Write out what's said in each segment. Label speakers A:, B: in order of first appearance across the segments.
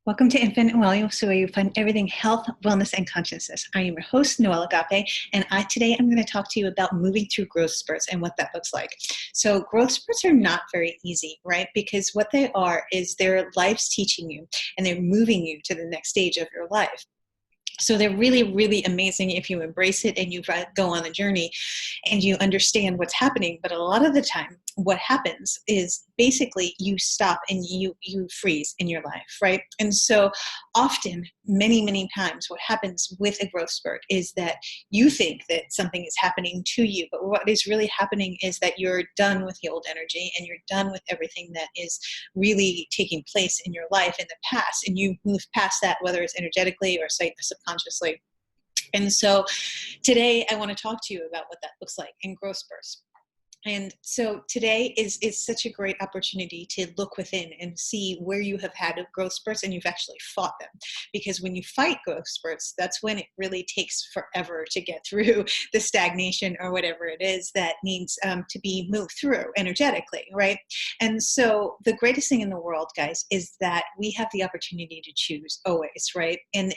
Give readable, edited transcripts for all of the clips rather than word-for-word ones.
A: Welcome to Infinite Wellness, where you find everything health, wellness, and consciousness. I am your host, Noelle Agape, and today I'm going to talk to you about moving through growth spurts and what that looks like. So growth spurts are not very easy, right? Because what they are is their life's teaching you, and they're moving you to the next stage of your life. So they're really, really amazing if you embrace it and you go on the journey and you understand what's happening. But a lot of the time, what happens is basically you stop and you freeze in your life, right? And so often, many, many times, what happens with a growth spurt is that you think that something is happening to you, but what is really happening is that you're done with the old energy and you're done with everything that is really taking place in your life in the past, and you move past that, whether it's energetically or subconsciously. And so today I want to talk to you about what that looks like in growth spurts. And so today is such a great opportunity to look within and see where you have had growth spurts and you've actually fought them. Because when you fight growth spurts, that's when it really takes forever to get through the stagnation or whatever it is that needs to be moved through energetically, right? And so the greatest thing in the world, guys, is that we have the opportunity to choose always, right? And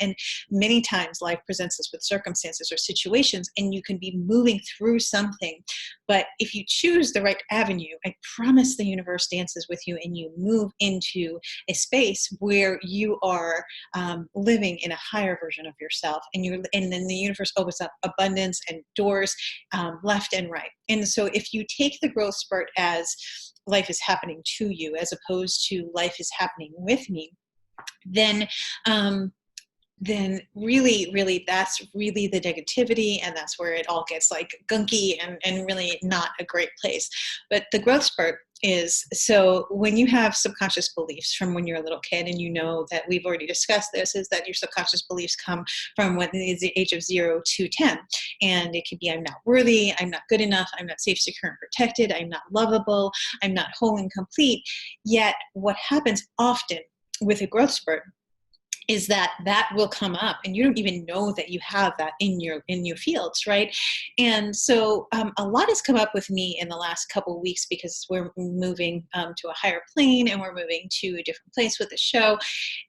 A: many times life presents us with circumstances or situations, and you can be moving through something. But if you choose the right avenue, I promise the universe dances with you and you move into a space where you are living in a higher version of yourself. And then the universe opens up abundance and doors left and right. And so if you take the growth spurt as life is happening to you, as opposed to life is happening with me, then really that's really the negativity, and that's where it all gets like gunky and really not a great place. But the growth spurt is, so when you have subconscious beliefs from when you're a little kid, and you know that we've already discussed this, is that your subconscious beliefs come from when is the age of 0 to 10. And it could be, I'm not worthy, I'm not good enough, I'm not safe, secure, and protected, I'm not lovable, I'm not whole and complete. Yet what happens often with a growth spurt is that will come up and you don't even know that you have that in your fields, right? And so a lot has come up with me in the last couple of weeks, because we're moving to a higher plane and we're moving to a different place with the show,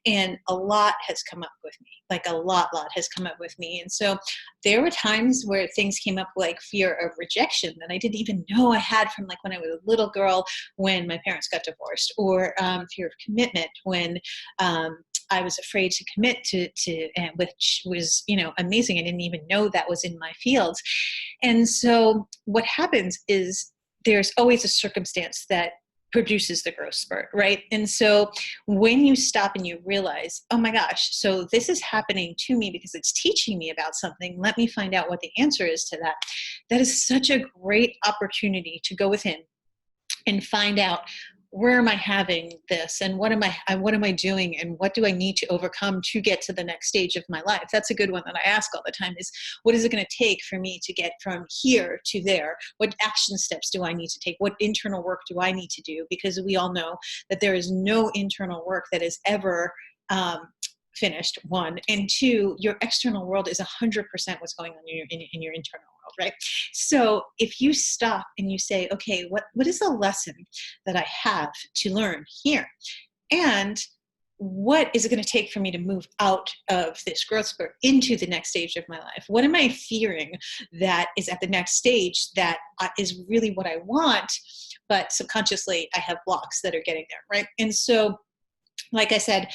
A: and a lot has come up with me, like a lot has come up with me. And so there were times where things came up like fear of rejection that I didn't even know I had from like when I was a little girl, when my parents got divorced, or fear of commitment when I was afraid to commit to which was, amazing. I didn't even know that was in my fields. And so what happens is there's always a circumstance that produces the growth spurt, right? And so when you stop and you realize, oh my gosh, so this is happening to me because it's teaching me about something, let me find out what the answer is to that. That is such a great opportunity to go within and find out, where am I having this, and what am I doing, and what do I need to overcome to get to the next stage of my life? That's a good one that I ask all the time, is what is it going to take for me to get from here to there? What action steps do I need to take? What internal work do I need to do? Because we all know that there is no internal work that is ever finished, one, and two, your external world is 100% what's going on in your internal world, right? So if you stop and you say, okay, what is the lesson that I have to learn here? And what is it going to take for me to move out of this growth spurt into the next stage of my life? What am I fearing that is at the next stage that is really what I want, but subconsciously I have blocks that are getting there, right? And so like I said,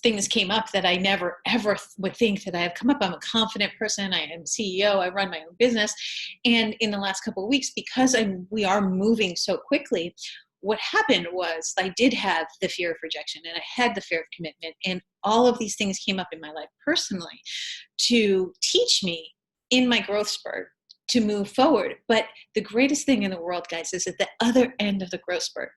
A: things came up that I never, ever would think that I have come up. I'm a confident person. I am CEO. I run my own business. And in the last couple of weeks, because we are moving so quickly, what happened was I did have the fear of rejection, and I had the fear of commitment. And all of these things came up in my life personally to teach me in my growth spurt to move forward. But the greatest thing in the world, guys, is at the other end of the growth spurt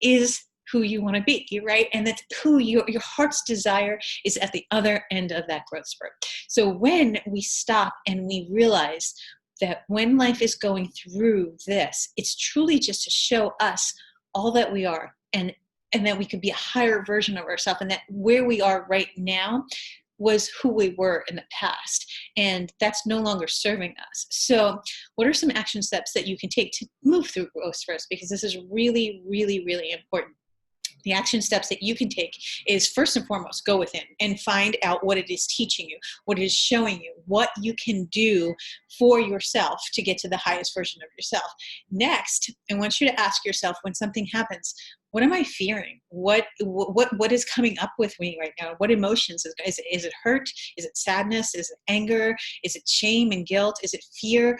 A: is who you want to be, right? And that's who your heart's desire is at the other end of that growth spurt. So when we stop and we realize that when life is going through this, it's truly just to show us all that we are, and that we could be a higher version of ourselves, and that where we are right now was who we were in the past, and that's no longer serving us. So what are some action steps that you can take to move through growth spurts? Because this is really, really, really important. The action steps that you can take is, first and foremost, go within and find out what it is teaching you, what it is showing you, what you can do for yourself to get to the highest version of yourself. Next, I want you to ask yourself, when something happens, what am I fearing? What is coming up with me right now? What emotions? Is it hurt? Is it sadness? Is it anger? Is it shame and guilt? Is it fear?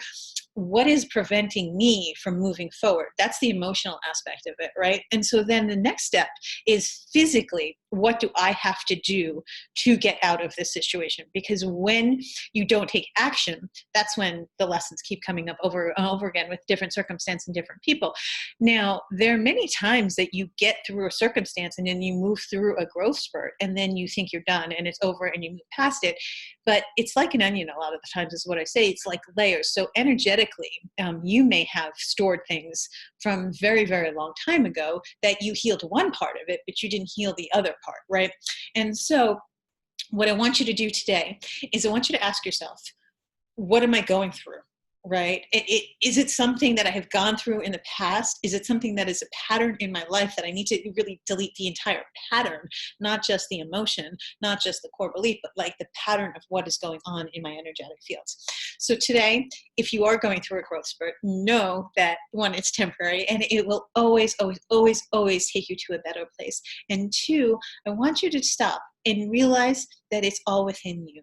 A: What is preventing me from moving forward? That's the emotional aspect of it, right? And so then the next step is physically, what do I have to do to get out of this situation? Because when you don't take action, that's when the lessons keep coming up over and over again with different circumstances and different people. Now, there are many times that you get through a circumstance and then you move through a growth spurt and then you think you're done and it's over and you move past it. But it's like an onion a lot of the times is what I say. It's like layers. So energetically, you may have stored things from very, very long time ago that you healed one part of it, but you didn't heal the other part, right? And so what I want you to do today is I want you to ask yourself, what am I going through? Right? Is it something that I have gone through in the past? Is it something that is a pattern in my life that I need to really delete the entire pattern, not just the emotion, not just the core belief, but like the pattern of what is going on in my energetic fields? So today, if you are going through a growth spurt, know that one, it's temporary and it will always, always, always, always take you to a better place. And two, I want you to stop and realize that it's all within you.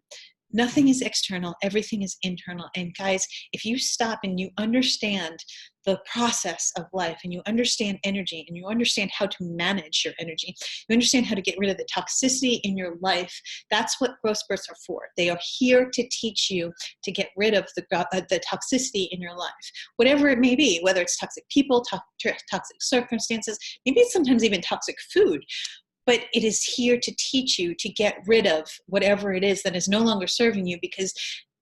A: Nothing is external, everything is internal. And guys, if you stop and you understand the process of life and you understand energy and you understand how to manage your energy, you understand how to get rid of the toxicity in your life, that's what growth spurts are for. They are here to teach you to get rid of the toxicity in your life, whatever it may be, whether it's toxic people, toxic circumstances, maybe it's sometimes even toxic food. But it is here to teach you to get rid of whatever it is that is no longer serving you, because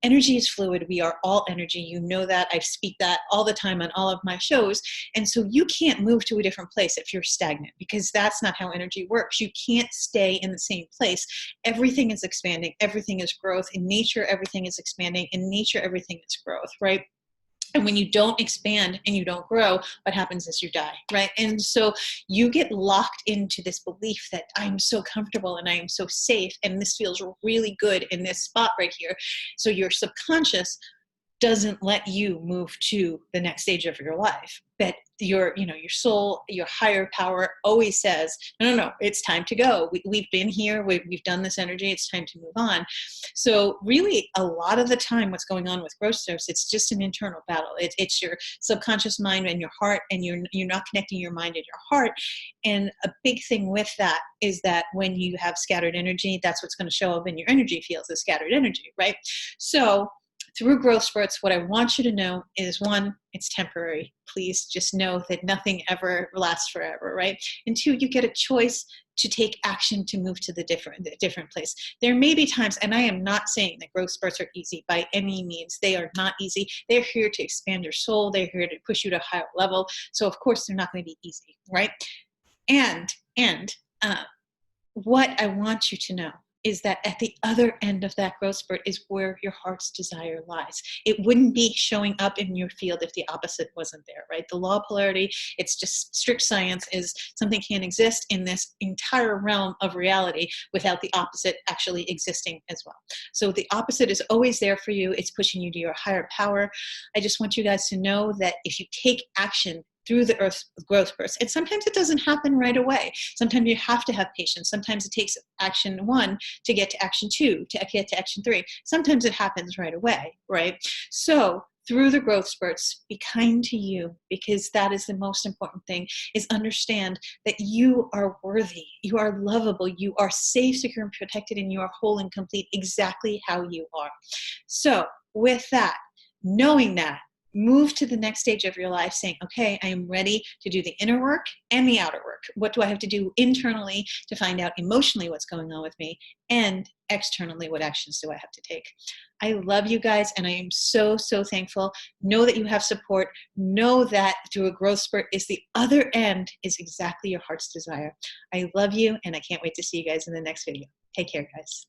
A: energy is fluid. We are all energy. You know that. I speak that all the time on all of my shows. And so you can't move to a different place if you're stagnant, because that's not how energy works. You can't stay in the same place. Everything is expanding. Everything is growth. In nature, everything is expanding. In nature, everything is growth, right? And when you don't expand and you don't grow, what happens is you die, right? And so you get locked into this belief that I'm so comfortable and I am so safe and this feels really good in this spot right here. So your subconscious doesn't let you move to the next stage of your life. But your soul, your higher power always says, no, it's time to go. We've been here, we've done this energy, it's time to move on. So really, a lot of the time what's going on with growth spurts, it's just an internal battle. It's your subconscious mind and your heart, and you're not connecting your mind and your heart. And a big thing with that is that when you have scattered energy, that's what's going to show up in your energy fields as scattered energy, right? So through growth spurts, what I want you to know is, one, it's temporary. Please just know that nothing ever lasts forever, right? And two, you get a choice to take action to move to the different place. There may be times, and I am not saying that growth spurts are easy by any means. They are not easy. They're here to expand your soul. They're here to push you to a higher level. So of course, they're not going to be easy, right? And what I want you to know is that at the other end of that growth spurt is where your heart's desire lies. It wouldn't be showing up in your field if the opposite wasn't there, right? The law of polarity, it's just strict science, is something can't exist in this entire realm of reality without the opposite actually existing as well. So the opposite is always there for you. It's pushing you to your higher power. I just want you guys to know that if you take action through the earth growth spurts, and sometimes it doesn't happen right away. Sometimes you have to have patience. Sometimes it takes action 1 to get to action 2, to get to action 3. Sometimes it happens right away, right? So through the growth spurts, be kind to you, because that is the most important thing, is understand that you are worthy, you are lovable, you are safe, secure, and protected, and you are whole and complete exactly how you are. So with that, knowing that, move to the next stage of your life saying, okay, I am ready to do the inner work and the outer work. What do I have to do internally to find out emotionally what's going on with me, and externally, what actions do I have to take? I love you guys, and I am so, so thankful. Know that you have support. Know that through a growth spurt is the other end is exactly your heart's desire. I love you, and I can't wait to see you guys in the next video. Take care, guys.